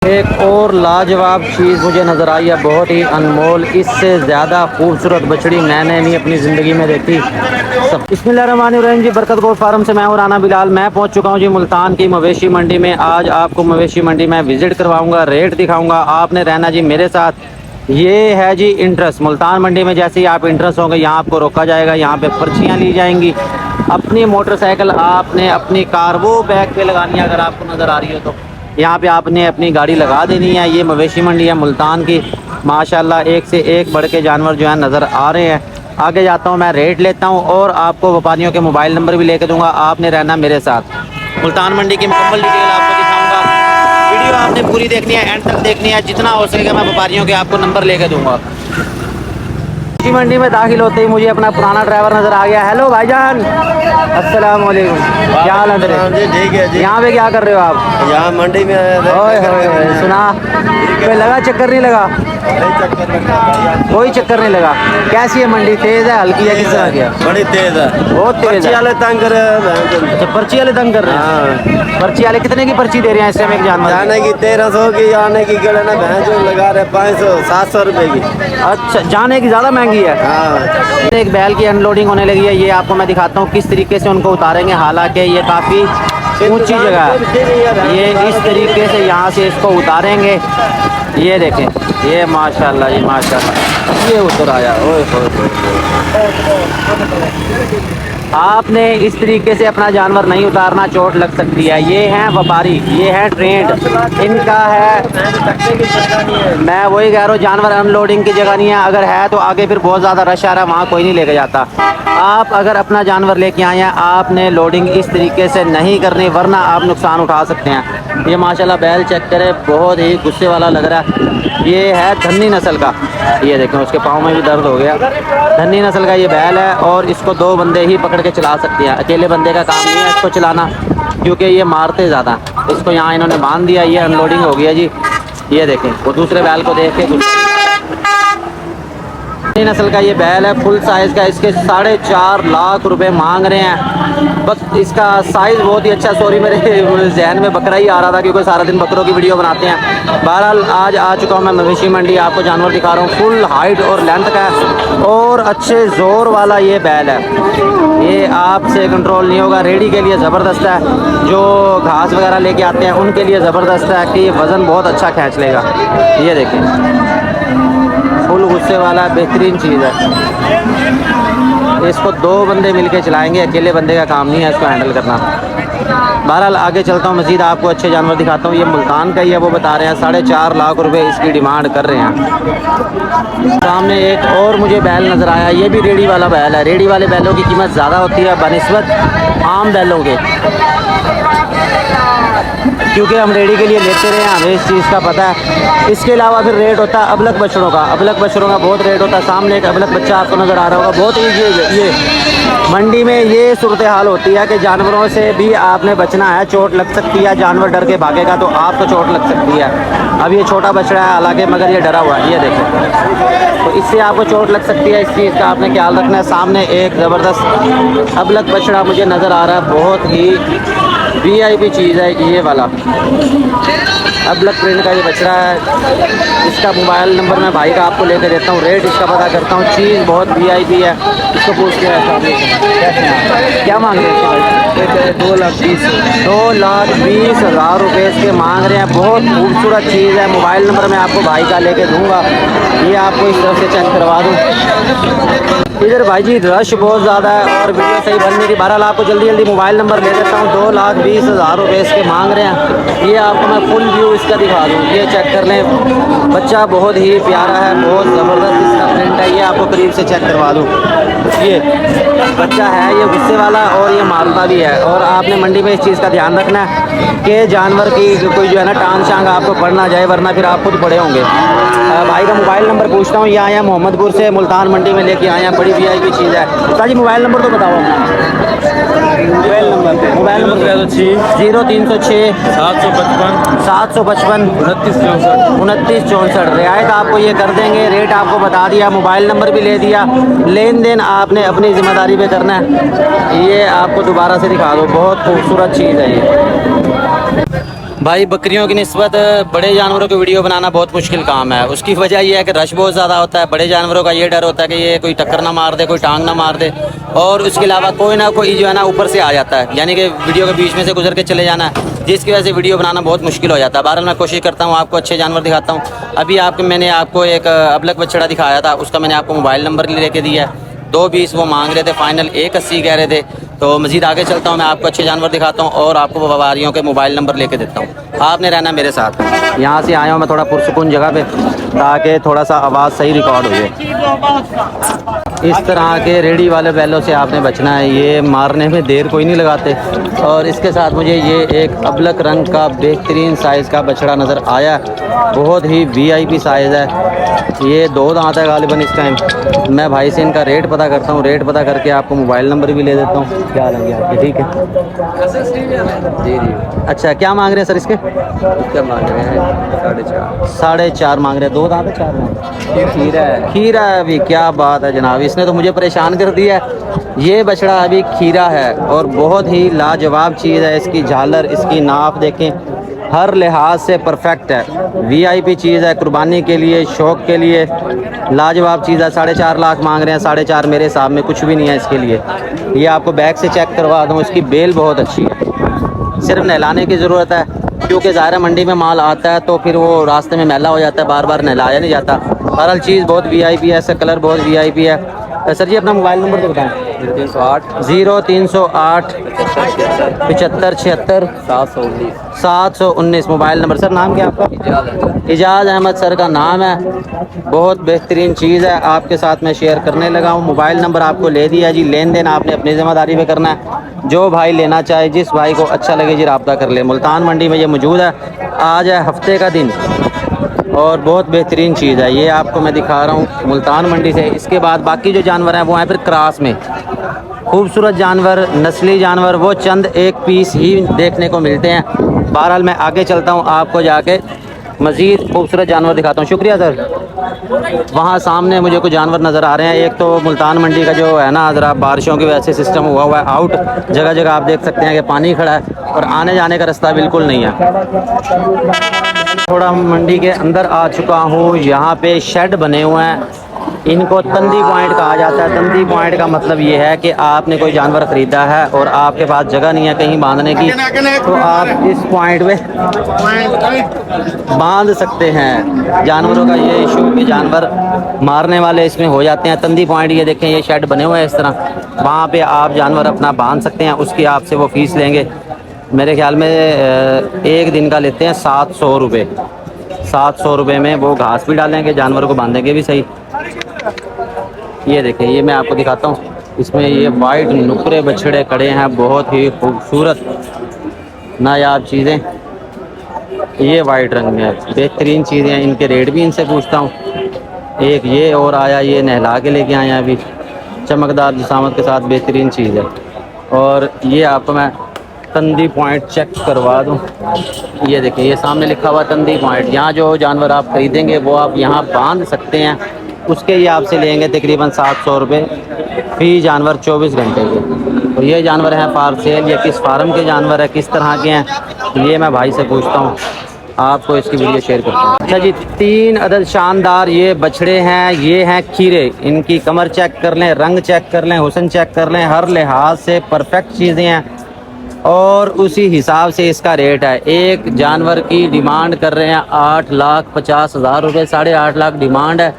एक और लाजवाब चीज़ मुझे नज़र आई है, बहुत ही अनमोल। इससे ज़्यादा खूबसूरत बछड़ी मैंने नहीं अपनी ज़िंदगी में देखी। सब बिस्मिल्लाहिर्रहमानिर्रहीम जी, बरकत गोट फार्म से मैं हूँ राना बिलाल। मैं पहुँच चुका हूँ जी मुल्तान की मवेशी मंडी में। आज आपको मवेशी मंडी में विज़िट करवाऊँगा, रेट दिखाऊँगा। आपने रहना जी मेरे साथ। ये है जी इंट्रेस्ट मुल्तान मंडी में। जैसे ही आप इंट्रेस्ट होंगे यहाँ आपको रोका जाएगा, यहाँ पे पर्चियाँ ली जाएंगी। अपनी मोटरसाइकिल आपने अपनी कार वो बैग पे लगानी है, अगर आपको नज़र आ रही हो तो यहाँ पे आपने अपनी गाड़ी लगा देनी है। ये मवेशी मंडी है मुल्तान की। माशाल्लाह एक से एक बढ़ के जानवर जो है नज़र आ रहे हैं। आगे जाता हूँ, मैं रेट लेता हूँ और आपको व्यापारियों के मोबाइल नंबर भी लेके दूंगा। आपने रहना मेरे साथ। मुल्तान मंडी की मुकम्मल डिटेल आपको दिखाऊंगा। वीडियो आपने पूरी देखनी है, एंड तक देखनी है। जितना हो सकेगा मैं व्यापारियों के आपको नंबर लेके दूंगा। मवेशी मंडी में दाखिल होते ही मुझे अपना पुराना ड्राइवर नज़र आ गया। हेलो भाईजान, अस्सलाम वालेकुम, क्या हाल है तेरे? जी ठीक है जी। यहाँ पे क्या कर रहे हो आप? यहाँ मंडी में ओए होए, सुना कोई लगा चक्कर नहीं लगा? कोई चक्कर नहीं लगा। कैसी है मंडी? तेज है, हल्की है, किस तरह की है? बड़ी तेज है, बहुत तेज पर्ची है। वाले तंग कर रहे हैं। अच्छा, पर्ची वाले तंग कर रहे हैं। पर्ची वाले कितने की पर्ची दे रहे हैं इस टाइम एक जानवर? जाने की 1300 की, आने की गले ना भैंस जो लगा रहे 500 700 रुपए की। अच्छा, जाने की ज़्यादा महंगी है। हाँ, एक बैल की अनलोडिंग होने लगी है। ये आपको मैं दिखाता हूँ किस तरीके से उनको उतारेंगे। हालांकि ये काफ़ी ऊंची जगह है। ये इस तरीके से यहाँ से इसको उतारेंगे। ये देखें, ये माशाल्लाह, ये माशाल्लाह, ये उतर आया। ओए होए, आपने इस तरीके से अपना जानवर नहीं उतारना, चोट लग सकती है। ये हैं व्यापारी, ये हैं ट्रेंड, इनका है। मैं वही कह रहा हूँ, जानवर अनलोडिंग की जगह नहीं है। अगर है तो आगे फिर बहुत ज़्यादा रश आ रहा है, वहाँ कोई नहीं लेके जाता। आप अगर अपना जानवर लेके आए हैं, आपने लोडिंग इस तरीके से नहीं करनी, वरना आप नुकसान उठा सकते हैं। ये माशाल्लाह बैल चेक करें, बहुत ही गुस्से वाला लग रहा है। ये है धन्नी नस्ल का। ये देखें, उसके पाँव में भी दर्द हो गया। धन्नी नस्ल का ये बैल है और इसको 2 बंदे ही पकड़ के चला सकते हैं। अकेले बंदे का काम नहीं है इसको चलाना, क्योंकि ये मारते ज़्यादा। इसको यहाँ इन्होंने बांध दिया, ये अनलोडिंग हो गया जी। ये देखें, वो दूसरे बैल को देख के नस्ल का ये बैल है, फुल साइज़ का। इसके 4.5 लाख रुपए मांग रहे हैं। बस इसका साइज़ बहुत ही अच्छा। सॉरी, मेरे जहन में बकरा ही आ रहा था, क्योंकि सारा दिन बकरों की वीडियो बनाते हैं। बहरहाल आज आ चुका हूँ मैं मवेशी मंडी, आपको जानवर दिखा रहा हूँ। फुल हाइट और लेंथ का है और अच्छे ज़ोर वाला ये बैल है। ये आपसे कंट्रोल नहीं होगा। रेडी के लिए ज़बरदस्त है, जो घास वगैरह लेके आते हैं उनके लिए ज़बरदस्त है कि वज़न बहुत अच्छा खींच लेगा। ये देखें, फुल गुस्से वाला बेहतरीन चीज़ है। इसको 2 बंदे मिलके चलाएंगे, अकेले बंदे का काम नहीं है इसको हैंडल करना। बहरहाल आगे चलता हूँ, मज़ीद आपको अच्छे जानवर दिखाता हूँ। ये मुल्तान का ही है, वो बता रहे हैं 4.5 लाख रुपए इसकी डिमांड कर रहे हैं। सामने एक और मुझे बैल नज़र आया, ये भी रेडी वाला बैल है। रेडी वाले बैलों की कीमत ज़्यादा होती है बनिस्बत आम बैलों के, क्योंकि हम रेडी के लिए लेते रहे हैं, हमें इस चीज़ का पता है। इसके अलावा फिर रेट होता है अबलक बछड़ों का। अबलक बछड़ों का बहुत रेट होता है। सामने एक अबलक बच्चा आपको नज़र आ रहा होगा। बहुत ईजी ये मंडी में ये सूरत हाल होती है कि जानवरों से भी आपने बचना है, चोट लग सकती है। जानवर डर के भागेगा तो आपको चोट लग सकती है। अब ये छोटा बछड़ा है हालांकि, मगर ये डरा हुआ है। ये देखें, तो इससे आपको चोट लग सकती है। इस चीज़ का आपने ख्याल रखना है। सामने एक ज़बरदस्त अबलक बछड़ा मुझे नज़र आ रहा है, बहुत ही VIP चीज़ है ये वाला। अबलक प्रिंट का ये बछड़ा है। इसका मोबाइल नंबर मैं भाई का आपको लेकर देता हूँ, रेट इसका पता करता हूँ। चीज़ बहुत VIP है, इसको पूछ के क्या मांग रहे हैं? 2,20,000 रुपये इसके मांग रहे हैं। बहुत खूबसूरत चीज़ है। मोबाइल नंबर मैं आपको भाई का लेके दूँगा, ये आपको इस तरफ से चेक करवा दूँ। इधर भाई जी रश बहुत ज़्यादा है और वीडियो सही बन नहीं रही। बहरहाल आपको जल्दी जल्दी मोबाइल नंबर ले देता हूँ। 2,20,000 रुपये इसके मांग रहे हैं। ये आपको मैं फुल व्यू इसका दिखा दूँ, ये चेक कर लें। बच्चा बहुत ही प्यारा है, बहुत ज़बरदस्त इसका प्रिंट है। ये आपको करीब से चेक करवा दूँ। ये बच्चा है, ये गुस्से वाला और ये मारता भी है। और आपने मंडी में इस चीज़ का ध्यान रखना है कि जानवर की कोई जो है ना टांग शांग आपको पड़ ना जाए, वरना फिर आप खुद पड़े होंगे। भाई का मोबाइल नंबर पूछता हूँ। ये आए हैं मोहम्मदपुर से, मुल्तान मंडी में लेके आए हैं। बड़ी VIP चीज़ है। जी मोबाइल नंबर तो बताओ अपना। Mobile number 0306 755 2964। रियायत आपको ये कर देंगे, रेट आपको बता दिया, मोबाइल नंबर भी ले दिया। लेन देन आपने अपनी ज़िम्मेदारी पे करना है। ये आपको दोबारा से दिखा दो, बहुत खूबसूरत चीज़ है ये। भाई बकरियों की निस्बत बड़े जानवरों की वीडियो बनाना बहुत मुश्किल काम है। उसकी वजह यह है कि रश बहुत ज़्यादा होता है। बड़े जानवरों का ये डर होता है कि ये कोई टक्कर ना मार दे, कोई टांग ना मार दे, और उसके अलावा कोई ना कोई जो है ना ऊपर से आ जाता है, यानी कि वीडियो के बीच में से गुजर के चले जाना है, जिसकी वजह से वीडियो बनाना बहुत मुश्किल हो जाता है। बहरहाल मैं कोशिश करता हूँ आपको अच्छे जानवर दिखाता हूँ। अभी मैंने आपको एक अबलक बछड़ा दिखाया था, उसका मैंने आपको मोबाइल नंबर लेके दिया है। 220 वो मांग रहे थे, फाइनल 180 कह रहे थे। तो मज़ीद आगे चलता हूँ, मैं आपको अच्छे जानवर दिखाता हूँ और आपको व्यापारियों के मोबाइल नंबर लेके देता हूँ। आपने रहना मेरे साथ। यहाँ से आया हूँ मैं थोड़ा पुरसुकून जगह पे, ताकि थोड़ा सा आवाज़ सही रिकॉर्ड हो जाए। इस तरह के रेडी वाले बैलों से आपने बचना है, ये मारने में देर कोई नहीं लगाते। और इसके साथ मुझे ये एक अबलक रंग का बेहतरीन साइज़ का बछड़ा नज़र आया, बहुत ही VIP साइज़ है। ये 2 दांत है गालिबन इस टाइम। मैं भाई से इनका रेट पता करता हूँ, रेट पता करके आपको मोबाइल नंबर भी ले देता हूँ। क्या लेंगे आपके? ठीक है जी जी। अच्छा, क्या मांग रहे हैं सर इसके? क्या मांग रहे हैं? 4.5 मांग रहे हैं। 2 दांत है, 4 दांत? खीरा है। खीरा है अभी? क्या बात है जनाब, इसने तो मुझे परेशान कर दिया है। ये बछड़ा अभी खीरा है और बहुत ही लाजवाब चीज़ है। इसकी झालर, इसकी नाप देखें, हर लिहाज से परफेक्ट है। VIP चीज़ है, कुर्बानी के लिए, शौक़ के लिए लाजवाब चीज़ है। 4.5 लाख मांग रहे हैं। 4.5 मेरे हिसाब में कुछ भी नहीं है इसके लिए। ये आपको बैग से चेक करवा दूँ, इसकी बेल बहुत अच्छी है। सिर्फ नहलाने की ज़रूरत है, क्योंकि ज़ाहिर मंडी में माल आता है तो फिर वो रास्ते में मैला हो जाता है, बार बार नहलाया नहीं जाता। बहरहाल चीज़ बहुत VIP है, इसका कलर बहुत VIP है। सर जी अपना मोबाइल नंबर तो बताएं। 0308 75 76 719 मोबाइल नंबर। सर नाम क्या आपका? इजाज़ अहमद सर का नाम है। बहुत बेहतरीन चीज़ है, आपके साथ मैं शेयर करने लगा हूँ। मोबाइल नंबर आपको ले दिया जी। लेन देन आपने अपनी ज़िम्मेदारी पे करना है। जो भाई लेना चाहे, जिस भाई को अच्छा लगे जी, रब्ता कर ले। मुल्तान मंडी में ये मौजूद है। आज है हफ्ते का दिन और बहुत बेहतरीन चीज़ है। ये आपको मैं दिखा रहा हूँ मुल्तान मंडी से। इसके बाद बाकी जो जानवर हैं वो हैं फिर क्रॉस में। खूबसूरत जानवर, नस्ली जानवर, वो चंद एक पीस ही देखने को मिलते हैं। बहरहाल मैं आगे चलता हूँ, आपको जाके मज़ीद खूबसूरत जानवर दिखाता हूँ। शुक्रिया सर। वहाँ सामने मुझे कुछ जानवर नज़र आ रहे हैं। एक तो मुल्तान मंडी का जो है ना, ज़रा बारिशों की वजह से सिस्टम हुआ है आउट। जगह जगह आप देख सकते हैं कि पानी खड़ा है और आने जाने का रास्ता बिल्कुल नहीं है। थोड़ा मंडी के अंदर आ चुका हूँ। यहाँ पे शेड बने हुए हैं, इनको तंदी पॉइंट कहा जाता है। तंदी पॉइंट का मतलब ये है कि आपने कोई जानवर ख़रीदा है और आपके पास जगह नहीं है कहीं बांधने की, तो आप इस पॉइंट पे बांध सकते हैं। जानवरों का ये इशू कि जानवर मारने वाले इसमें हो जाते हैं। तंदी पॉइंट ये देखें, ये शेड बने हुए हैं इस तरह, वहाँ पे आप जानवर अपना बांध सकते हैं। उसकी आपसे वो फ़ीस लेंगे, मेरे ख्याल में एक दिन का लेते हैं 700 रुपये। 700 रुपये में वो घास भी डालेंगे, जानवर को बांधेंगे भी सही। ये देखें, ये मैं आपको दिखाता हूँ। इसमें ये वाइट नुकरे बछड़े खड़े हैं, बहुत ही खूबसूरत नायाब चीज़ें। ये वाइट रंग में है, बेहतरीन चीज़ें हैं। इनके रेट भी इनसे पूछता हूँ। एक ये और आया, ये नहला के लेके आए हैं अभी, चमकदार जिसामत के साथ, बेहतरीन चीज़ है। और ये आपको मैं तंदी पॉइंट चेक करवा दूँ। ये देखिए, ये सामने लिखा हुआ तंदी पॉइंट। यहाँ जो जानवर आप ख़रीदेंगे वो आप यहाँ बांध सकते हैं। उसके ये आपसे लेंगे तकरीबन 700 रुपये फ़ी जानवर 24 घंटे के। तो ये जानवर हैं फार सेल। ये किस फार्म के जानवर है, किस तरह के हैं, ये मैं भाई से पूछता हूँ, आपको इसकी वीडियो शेयर करता हूँ। अच्छा जी, 3 अदद शानदार ये बछड़े हैं। ये हैं खीरे। इनकी कमर चेक कर लें, रंग चेक कर लें, हुस्न चेक कर लें, हर लिहाज से परफेक्ट चीज़ें हैं और उसी हिसाब से इसका रेट है। एक जानवर की डिमांड कर रहे हैं 8,50,000 रुपये। 8.5 लाख डिमांड है।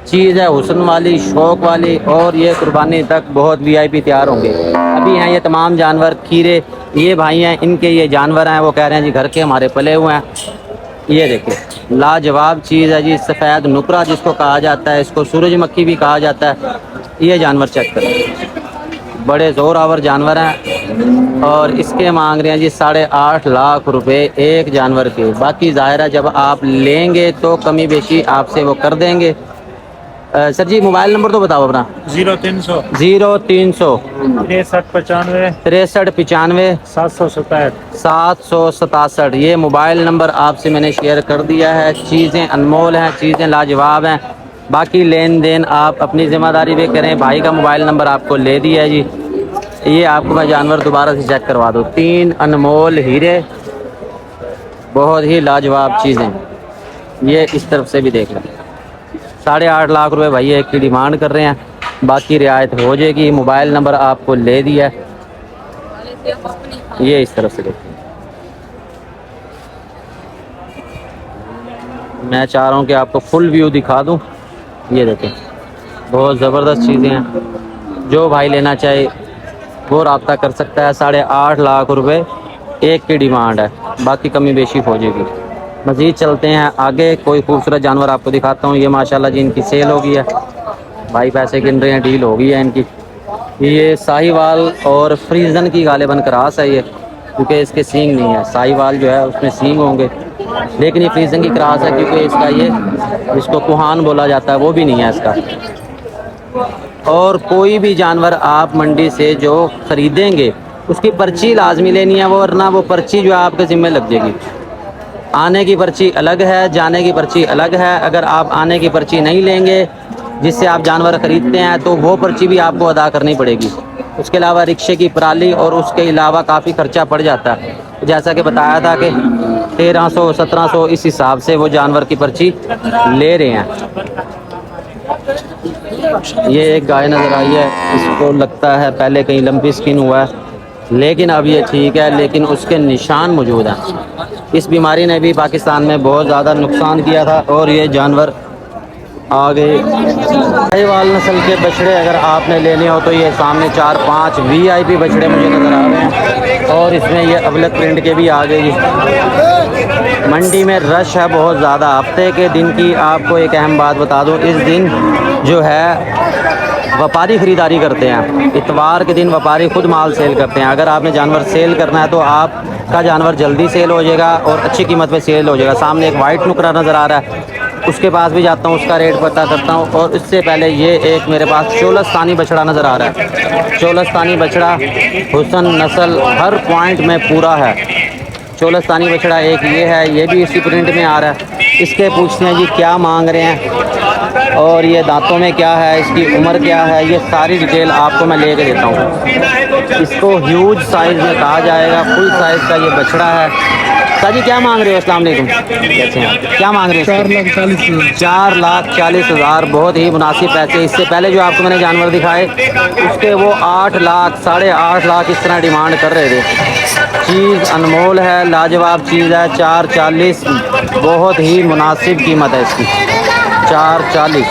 चीज़ है हुस्न वाली, शौक़ वाली, और ये कुर्बानी तक बहुत VIP तैयार होंगे। अभी हैं ये तमाम जानवर खीरे। ये भाई हैं, इनके ये जानवर हैं, वो कह रहे हैं जी घर के हमारे पले हुए हैं। ये देखिए, लाजवाब चीज़ है जी। सफ़ेद नुकरा जिसको कहा जाता है, इसको सूरजमुखी भी कहा जाता है। ये जानवर चेक करें, बड़े ज़ोर आवर जानवर हैं और इसके मांग रहे हैं जी 8.5 लाख रुपए एक जानवर के। बाकी ज़ाहिर है जब आप लेंगे तो कमी बेशी आपसे वो कर देंगे। सर जी मोबाइल नंबर तो बताओ अपना। 0300 63 95 767। ये मोबाइल नंबर आपसे मैंने शेयर कर दिया है। चीज़ें अनमोल हैं, चीज़ें लाजवाब हैं। बाकी लेन देन आप अपनी ज़िम्मेदारी पे करें। भाई का मोबाइल नंबर आपको ले दिया है जी। ये आपको मैं जानवर दोबारा से चेक करवा दूँ। 3 अनमोल हीरे बहुत ही लाजवाब चीज़ें। ये इस तरफ से भी देख लें, 8.5 लाख रुपए भाई एक की डिमांड कर रहे हैं, बाकी रियायत हो जाएगी। मोबाइल नंबर आपको ले दिया है। ये इस तरफ से देखिए, मैं चाह रहा हूँ कि आपको फुल व्यू दिखा दूँ। ये देखें, बहुत ज़बरदस्त चीज़ें हैं। जो भाई लेना चाहे वो रब्ता कर सकता है। 8.5 लाख रुपए एक की डिमांड है, बाकी कमी बेशी हो जाएगी। मज़ीद चलते हैं आगे, कोई खूबसूरत जानवर आपको दिखाता हूँ। ये माशाल्लाह जी इनकी सेल हो गई है, भाई पैसे गिन रहे हैं, डील हो गई है इनकी। ये साहिवाल और फ्रीजन की गालिबन क्रास है ये, क्योंकि इसके सींग नहीं है। साहिवाल जो है उसमें सींग होंगे, लेकिन ये फ्रीजन की क्रास है, क्योंकि इसका ये जिसको कुहान बोला जाता है वो भी नहीं है इसका। और कोई भी जानवर आप मंडी से जो ख़रीदेंगे उसकी पर्ची लाजमी लेनी है, वो वरना वो पर्ची जो है आपके ज़िम्मे लग जाएगी। आने की पर्ची अलग है, जाने की पर्ची अलग है। अगर आप आने की पर्ची नहीं लेंगे जिससे आप जानवर ख़रीदते हैं तो वो पर्ची भी आपको अदा करनी पड़ेगी। उसके अलावा रिक्शे की पराली और उसके अलावा काफ़ी ख़र्चा पड़ जाता है। जैसा कि बताया था कि 1300-1700 इस हिसाब से वो जानवर की पर्ची ले रहे हैं। ये एक गाय नज़र आई है, इसको लगता है पहले कहीं लंबी स्किन हुआ है, लेकिन अब ये ठीक है, लेकिन उसके निशान मौजूद हैं। इस बीमारी ने भी पाकिस्तान में बहुत ज़्यादा नुकसान किया था और ये जानवर आगे। साहिवाल नस्ल के बछड़े अगर आपने लेने हो तो ये सामने 4-5 VIP बछड़े मुझे नज़र आ रहे हैं, और इसमें ये अबलक प्रिंट के भी आ गए जी। मंडी में रश है बहुत ज़्यादा। हफ्ते के दिन की आपको एक अहम बात बता दूं, इस दिन जो है व्यापारी ख़रीदारी करते हैं। इतवार के दिन व्यापारी खुद माल सेल करते हैं। अगर आपने जानवर सेल करना है तो आपका जानवर जल्दी सेल हो जाएगा और अच्छी कीमत पे सेल हो जाएगा। सामने एक वाइट नुकरा नज़र आ रहा है, उसके पास भी जाता हूँ, उसका रेट पता करता हूँ। और इससे पहले ये एक मेरे पास चोलस्तानी बछड़ा नज़र आ रहा है। चोलस्तानी बछड़ा हुसन नस्ल हर पॉइंट में पूरा है। चोलस्तानी बछड़ा एक ये है, ये भी इसी प्रिंट में आ रहा है। इसके पूछते हैं जी क्या मांग रहे हैं और ये दांतों में क्या है, इसकी उम्र क्या है, ये सारी डिटेल आपको मैं ले कर देता हूँ। इसको ह्यूज साइज़ में कहा जाएगा, फुल साइज़ का ये बछड़ा है। साजी क्या मांग रहे हो? अस्सलाम वालेकुम, कैसे हैं? क्या मांग रहे हो? 4,40,000 बहुत ही मुनासिब पैसे। इससे पहले जो आपको मैंने जानवर दिखाए उसके वो 8 लाख 8.5 लाख इस तरह डिमांड कर रहे थे। चीज़ अनमोल है, लाजवाब चीज़ है। 4,40 बहुत ही मुनासिब कीमत है इसकी, 4,40।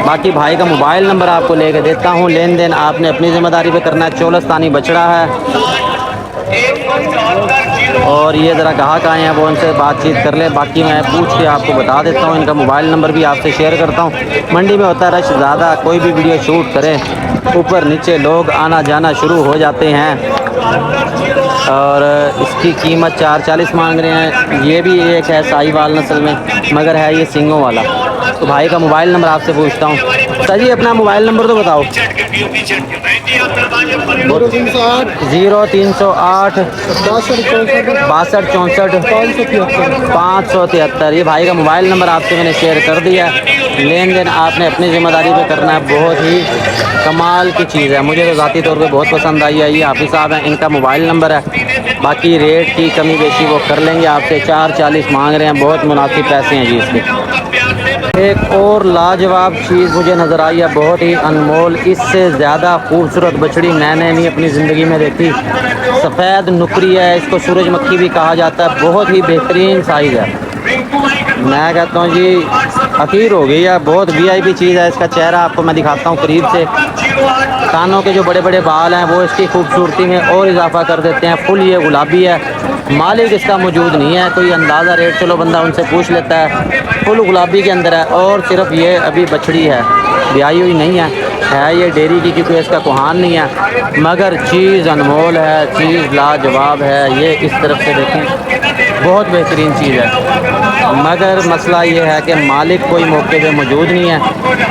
बाकी भाई का मोबाइल नंबर आपको लेके देता हूँ। लेन देन आपने अपनी ज़िम्मेदारी पे करना है। चोलस्तानी बछड़ा है और ये ज़रा ग्राहक आए हैं, वो उनसे बातचीत कर ले। बाकी मैं पूछ के आपको बता देता हूँ। इनका मोबाइल नंबर भी आपसे शेयर करता हूँ। मंडी में होता है रश ज़्यादा, कोई भी वीडियो शूट करें ऊपर नीचे लोग आना जाना शुरू हो जाते हैं। और इसकी कीमत 4,40 मांग रहे हैं। ये भी एक है साहिवाल नस्ल में, मगर है ये सिंगों वाला। तो भाई का मोबाइल नंबर आपसे पूछता हूँ। सर जी अपना मोबाइल नंबर तो बताओ। 0308 62 64 573। ये भाई का मोबाइल नंबर आपसे मैंने शेयर कर दिया है। लेन देन आपने अपनी ज़िम्मेदारी पे करना है। बहुत ही कमाल की चीज़ है, मुझे तो ज़ाती तौर पे बहुत पसंद आई है। ये हाफिज़ साहब हैं, इनका मोबाइल नंबर है। बाकी रेट की कमी बेशी वो कर लेंगे आपसे। 4,40 मांग रहे हैं, बहुत मुनासिब पैसे हैं जी इसके। एक और लाजवाब चीज़ मुझे नज़र आई है, बहुत ही अनमोल। इससे ज़्यादा खूबसूरत बछड़ी मैंने नहीं अपनी ज़िंदगी में देखी। सफ़ेद नुकरी है, इसको सूरजमुखी भी कहा जाता है। बहुत ही बेहतरीन साइज़ है। मैं कहता हूँ जी अखीर हो गई है, बहुत VIP चीज़ है। इसका चेहरा आपको मैं दिखाता हूँ करीब से। कानों के जो बड़े बड़े बाल हैं वो इसकी खूबसूरती में और इजाफा कर देते हैं। फुल ये गुलाबी है, मालिक इसका मौजूद नहीं है। कोई अंदाज़ा रेट चलो बंदा उनसे पूछ लेता है। फुल गुलाबी के अंदर है और सिर्फ ये अभी बछड़ी है, ब्याई हुई नहीं है ये डेयरी की, क्योंकि इसका कुहान नहीं है। मगर चीज़ अनमोल है, चीज़ लाजवाब है। ये इस तरफ से देखें, बहुत बेहतरीन चीज़ है। मगर मसला ये है कि मालिक कोई मौके पे मौजूद नहीं है,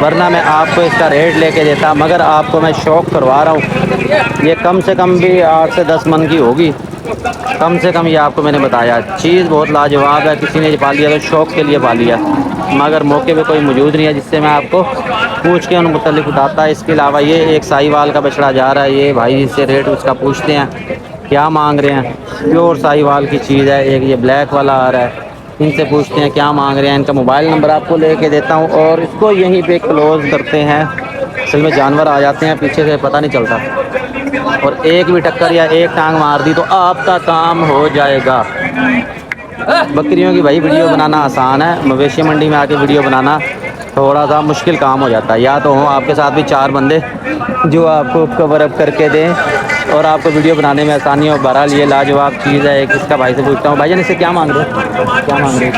वरना मैं आपको इसका रेट लेके देता। मगर आपको मैं शौक़ करवा रहा हूँ। ये कम से कम भी 8 से 10 मन की होगी, कम से कम। ये आपको मैंने बताया, चीज़ बहुत लाजवाब है। किसी ने पाली है तो शौक़ के लिए पाली है, मगर मौके पे कोई मौजूद नहीं है जिससे मैं आपको पूछ के उन मुतल्लिक़ बताता है। इसके अलावा ये एक साहिवाल का बछड़ा जा रहा है। ये भाई से रेट उसका पूछते हैं। क्या मांग रहे हैं। प्योर साहिवाल की चीज़ है। एक ये ब्लैक वाला आ रहा है, इनसे पूछते हैं क्या मांग रहे हैं। इनका मोबाइल नंबर आपको लेके देता हूँ और इसको यहीं पे क्लोज़ करते हैं। असल में जानवर आ जाते हैं पीछे से, पता नहीं चलता, और एक भी टक्कर या एक टांग मार दी तो आपका काम हो जाएगा। बकरियों की भाई वीडियो बनाना आसान है, मवेशी मंडी में आके वीडियो बनाना थोड़ा सा मुश्किल काम हो जाता है। या तो हों आपके साथ भी 4 बंदे जो आपको कवर अप करके दें और आपको वीडियो बनाने में आसानी हो। बहरहाल ये लाजवाब चीज़ है। एक इसका भाई से पूछता हूँ, भाईजान इससे क्या मांग रहे हो? क्या मांग रहे हो?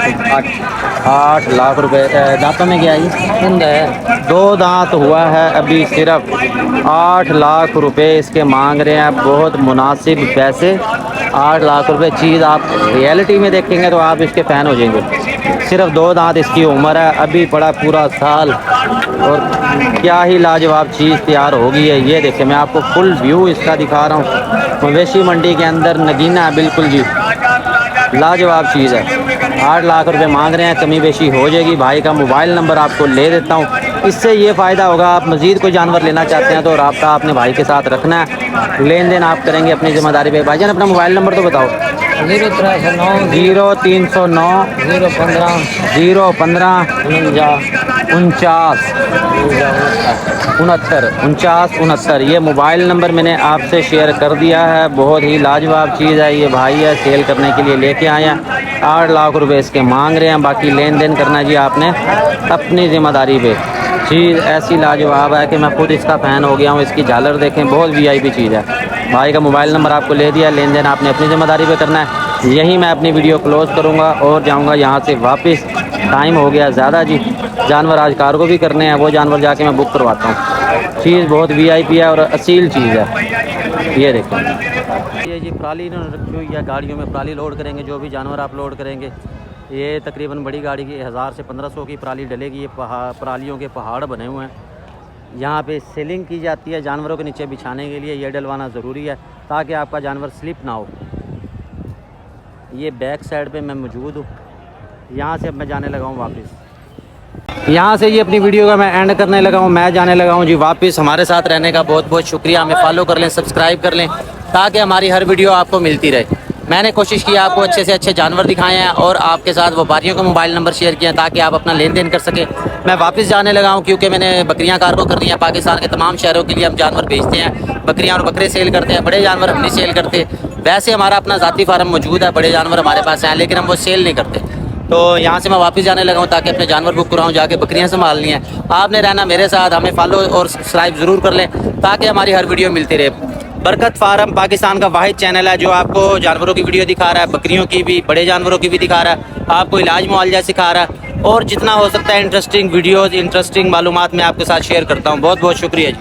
8 लाख रुपए। दांतों में क्या है? बंद है, 2 दांत हुआ है अभी। सिर्फ 8 लाख रुपए इसके मांग रहे हैं। बहुत मुनासिब पैसे। 8 लाख रुपए चीज़ आप रियलिटी में देखेंगे तो आप इसके फ़ैन हो जाएंगे। सिर्फ 2 दांत इसकी उम्र है, अभी पड़ा पूरा साल, और क्या ही लाजवाब चीज़ तैयार होगी है। ये देखिए मैं आपको फुल व्यू इसका दिखा रहा हूँ। मवेशी मंडी के अंदर नगीना है बिल्कुल जी, लाजवाब चीज़ है। 8 लाख रुपए मांग रहे हैं, कमी बेशी हो जाएगी। भाई का मोबाइल नंबर आपको ले देता हूँ। इससे ये फ़ायदा होगा, आप मज़ीद कोई जानवर लेना चाहते हैं तो रब्ता अपने भाई के साथ रखना है। लेन देन आप करेंगे अपनी ज़िम्मेदारी पे। भाईजान अपना मोबाइल नंबर तो बताओ। 0309 015 49 ये मोबाइल नंबर मैंने आपसे शेयर कर दिया है। बहुत ही लाजवाब चीज़ है। ये भाई है, सेल करने के लिए लेके आए हैं। 8 लाख रुपए इसके मांग रहे हैं। बाकी लेन देन करना जी आपने अपनी ज़िम्मेदारी पे। चीज़ ऐसी लाजवाब है कि मैं खुद इसका फ़ैन हो गया हूँ। इसकी झालर देखें, बहुत VIP चीज़ है। भाई का मोबाइल नंबर आपको ले दिया, लेन देन आपने अपनी ज़िम्मेदारी पे करना है। यहीं मैं अपनी वीडियो क्लोज़ करूँगा और जाऊँगा यहाँ से वापस। टाइम हो गया ज़्यादा जी, जानवर आज कार्गो भी करने हैं, वो जानवर जाके मैं बुक करवाता हूँ। चीज़ बहुत VIP है और असील चीज़ है। ये देखो, ये जी पराली इन्होंने रखी हुई है। गाड़ियों में पराली लोड करेंगे, जो भी जानवर आप लोड करेंगे। ये तकरीबन बड़ी गाड़ी की 1000 से 1500 की पराली डलेगी। ये परालियों के पहाड़ बने हुए हैं। यहाँ पे सेलिंग की जाती है जानवरों के नीचे बिछाने के लिए। ये डलवाना ज़रूरी है ताकि आपका जानवर स्लिप ना हो। ये बैक साइड पे मैं मौजूद हूँ। यहाँ से अब मैं जाने लगा हूँ वापस। यहाँ से ये अपनी वीडियो का मैं एंड करने लगा हूँ। मैं जाने लगा हूँ जी वापस। हमारे साथ रहने का बहुत बहुत शुक्रिया। हमें फॉलो कर लें, सब्सक्राइब कर लें ताकि हमारी हर वीडियो आपको मिलती रहे। मैंने कोशिश की आपको अच्छे से अच्छे जानवर दिखाए हैं और आपके साथ व्यापारियों का मोबाइल नंबर शेयर किया ताकि आप अपना लेन देन कर सकें। मैं वापस जाने लगा हूँ क्योंकि मैंने बकरियाँ कार्गो करनी है। पाकिस्तान के तमाम शहरों के लिए हम जानवर भेजते हैं। बकरियाँ और बकरे सेल करते हैं, बड़े जानवर हम नहीं सेल करते। वैसे हमारा अपना ज़ाती फार्म मौजूद है, बड़े जानवर हमारे पास हैं, लेकिन हम वो सेल नहीं करते। तो यहाँ से मैं वापस जाने लगा हूँ ताकि अपने जानवर बुक कराऊँ, जाके बकरियाँ संभालनी है। आपने रहना मेरे साथ। हमें फॉलो और सब्सक्राइब ज़रूर कर लें ताकि हमारी हर वीडियो मिलती रहे। बरकत फार्म पाकिस्तान का वाहिद चैनल है जो आपको जानवरों की वीडियो दिखा रहा है, बकरियों की भी, बड़े जानवरों की भी दिखा रहा है, आपको इलाज मुआवजा सिखा रहा है और जितना हो सकता है इंटरेस्टिंग वीडियोज़, इंटरेस्टिंग मालूमात मैं आपके साथ शेयर करता हूँ। बहुत बहुत शुक्रिया जी।